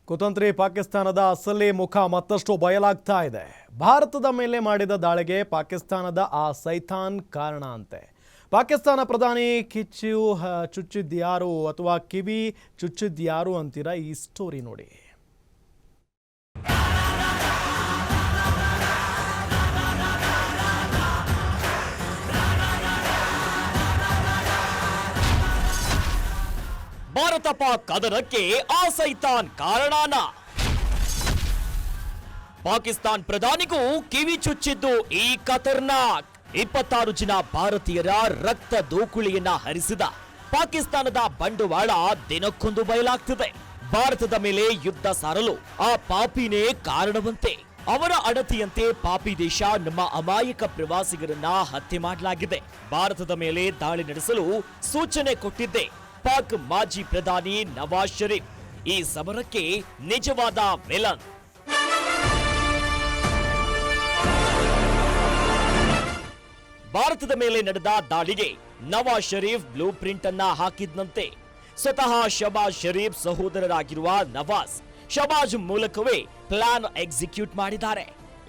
ಕುತಂತ್ರಿ ಪಾಕಿಸ್ತಾನದ ಅಸಲಿ ಮುಖ ಮತ್ತಷ್ಟು ಬಯಲಾಗ್ತಾ ಇದೆ. ಭಾರತದ ಮೇಲೆ ಮಾಡಿದ ದಾಳಿಗೆ ಪಾಕಿಸ್ತಾನದ ಆ ಸೈತಾನ್ ಕಾರಣ ಅಂತೆ. ಪಾಕಿಸ್ತಾನ ಪ್ರಧಾನಿ ಕಿಚ್ಚು ಚುಚ್ಚಿದ್ಯಾರು ಅಥವಾ ಕಿವಿ ಚುಚ್ಚಿದ್ಯಾರು ಅಂತೀರಾ? ಈ ಸ್ಟೋರಿ ನೋಡಿ. ಭಾರತ ಪಾಕ್ ಕದನಕ್ಕೆ ಆ ಸೈತಾನ್ ಕಾರಣನ? ಪಾಕಿಸ್ತಾನ್ ಪ್ರಧಾನಿಗೂ ಕಿವಿ ಚುಚ್ಚಿದ್ದು ಈ ಖತರ್ನಾಕ್. 26 ಜನ ಭಾರತೀಯರ ರಕ್ತ ದೋಕುಳಿಯನ್ನ ಹರಿಸಿದ ಪಾಕಿಸ್ತಾನದ ಬಂಡವಾಳ ದಿನಕ್ಕೊಂದು ಬಯಲಾಗ್ತಿದೆ. ಭಾರತದ ಮೇಲೆ ಯುದ್ಧ ಸಾರಲು ಆ ಪಾಪಿನೇ ಕಾರಣವಂತೆ. ಅವರ ಅಡತಿಯಂತೆ ಪಾಪಿ ದೇಶ ನಮ್ಮ ಅಮಾಯಕ ಪ್ರವಾಸಿಗರನ್ನ ಹತ್ಯೆ ಮಾಡಲಾಗಿದೆ. ಭಾರತದ ಮೇಲೆ ದಾಳಿ ನಡೆಸಲು ಸೂಚನೆ ಕೊಟ್ಟಿದ್ದೆ ಪಾಕ್ ಮಾಜಿ ಪ್ರಧಾನಿ ನವಾಜ್ ಶರೀಫ್. ಈ ಸಮರಕ್ಕೆ ನಿಜವಾದ ವಿಲನ್. ಭಾರತದ ಮೇಲೆ ನಡೆದ ದಾಳಿಗೆ ನವಾಜ್ ಶರೀಫ್ ಬ್ಲೂ ಪ್ರಿಂಟ್ ಅನ್ನ ಹಾಕಿದ್ನಂತೆ. ಸ್ವತಃ ಶಹಬಾಜ್ ಶರೀಫ್ ಸಹೋದರರಾಗಿರುವ ನವಾಜ್ ಶಹಬಾಜ್ ಮೂಲಕವೇ ಪ್ಲಾನ್ ಎಕ್ಸಿಕ್ಯೂಟ್ ಮಾಡಿದ್ದಾರೆ.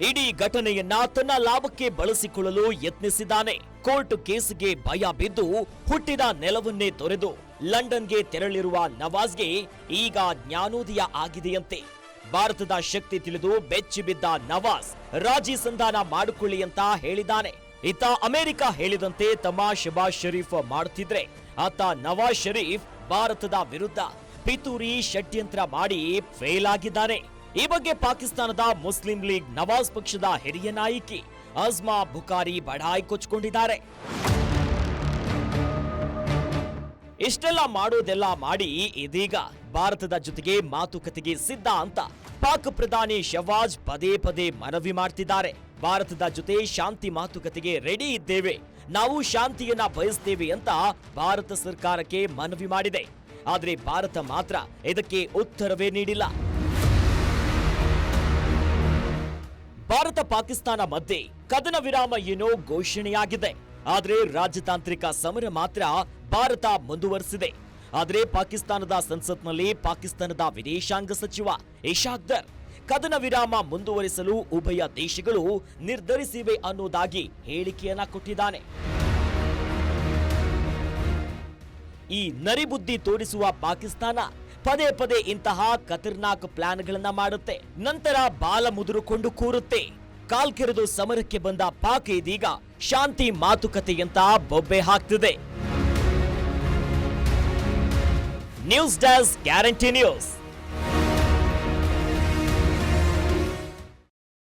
ಇಡೀ ಘಟನೆಯನ್ನ ತನ್ನ ಲಾಭಕ್ಕೆ ಬಳಸಿಕೊಳ್ಳಲು ಯತ್ನಿಸಿದ್ದಾನೆ. ಕೋರ್ಟ್ ಕೇಸ್ಗೆ ಭಯ ಬಿದ್ದು ಹುಟ್ಟಿದ ನೆಲವನ್ನೇ ತೊರೆದು ಲಂಡನ್ಗೆ ತೆರಳಿರುವ ನವಾಜ್ಗೆ ಈಗ ಜ್ಞಾನೋದಯ ಆಗಿದೆಯಂತೆ. ಭಾರತದ ಶಕ್ತಿ ತಿಳಿದು ಬೆಚ್ಚಿ ಬಿದ್ದ ನವಾಜ್ ರಾಜಿ ಸಂಧಾನ ಮಾಡಿಕೊಳ್ಳಿ ಅಂತ ಹೇಳಿದ್ದಾನೆ. ಇತ್ತ ಅಮೆರಿಕ ಹೇಳಿದಂತೆ ತಮ್ಮ ಶಹಬಾಜ್ ಶರೀಫ್ ಮಾಡುತ್ತಿದ್ರೆ ಆತ ನವಾಜ್ ಶರೀಫ್ ಭಾರತದ ವಿರುದ್ಧ ಪಿತೂರಿ ಷಡ್ಯಂತ್ರ ಮಾಡಿ ಫೇಲ್ ಆಗಿದ್ದಾನೆ. ಈ ಬಗ್ಗೆ ಪಾಕಿಸ್ತಾನದ ಮುಸ್ಲಿಂ ಲೀಗ್ ನವಾಜ್ ಪಕ್ಷದ ಹಿರಿಯ ನಾಯಕಿ ಅಜ್ಮಾ ಬುಖಾರಿ ಬಡಾಯಿ ಕೊಚ್ಚಿಕೊಂಡಿದ್ದಾರೆ. ಇಷ್ಟೆಲ್ಲ ಮಾಡೋದೆಲ್ಲ ಮಾಡಿ ಇದೀಗ ಭಾರತದ ಜೊತೆಗೆ ಮಾತುಕತೆಗೆ ಸಿದ್ಧ ಅಂತ ಪಾಕ್ ಪ್ರಧಾನಿ ಶಹಬಾಜ್ ಪದೇ ಪದೇ ಮನವಿ ಮಾಡ್ತಿದ್ದಾರೆ. ಭಾರತದ ಜೊತೆ ಶಾಂತಿ ಮಾತುಕತೆಗೆ ರೆಡಿ ಇದ್ದೇವೆ, ನಾವು ಶಾಂತಿಯನ್ನ ಬಯಸ್ತೇವೆ ಅಂತ ಭಾರತ ಸರ್ಕಾರಕ್ಕೆ ಮನವಿ ಮಾಡಿದೆ. ಆದ್ರೆ ಭಾರತ ಮಾತ್ರ ಇದಕ್ಕೆ ಉತ್ತರವೇ ನೀಡಿಲ್ಲ. ಭಾರತ ಪಾಕಿಸ್ತಾನ ಮಧ್ಯೆ ಕದನ ವಿರಾಮ ಏನೋ ಘೋಷಣೆಯಾಗಿದೆ. ಆದ್ರೆ ರಾಜತಾಂತ್ರಿಕ ಸಮರ ಮಾತ್ರ ಭಾರತ ಮುಂದುವರೆಸಿದೆ. ಆದ್ರೆ ಪಾಕಿಸ್ತಾನದ ಸಂಸತ್ನಲ್ಲಿ ಪಾಕಿಸ್ತಾನದ ವಿದೇಶಾಂಗ ಸಚಿವ ಇಶಾಕ್ ಕದನ ವಿರಾಮ ಮುಂದುವರಿಸಲು ಉಭಯ ದೇಶಗಳು ನಿರ್ಧರಿಸಿವೆ ಅನ್ನೋದಾಗಿ ಹೇಳಿಕೆಯನ್ನ ಕೊಟ್ಟಿದ್ದಾನೆ. ಈ ನರಿಬುದ್ಧಿ ತೋರಿಸುವ ಪಾಕಿಸ್ತಾನ ಪದೇ ಪದೇ ಇಂತಹ ಖತರ್ನಾಕ್ ಪ್ಲಾನ್ಗಳನ್ನ ಮಾಡುತ್ತೆ. ನಂತರ ಬಾಲ ಮುದುರುಕೊಂಡು ಕೂರುತ್ತೆ. ಕಾಲ್ಕೆರೆದು ಸಮರಕ್ಕೆ ಬಂದ ಪಾಕ್ ಇದೀಗ ಶಾಂತಿ ಮಾತುಕತೆಯಂತ ಬೊಬ್ಬೆ ಹಾಕ್ತಿದೆ. News desk guarantee news.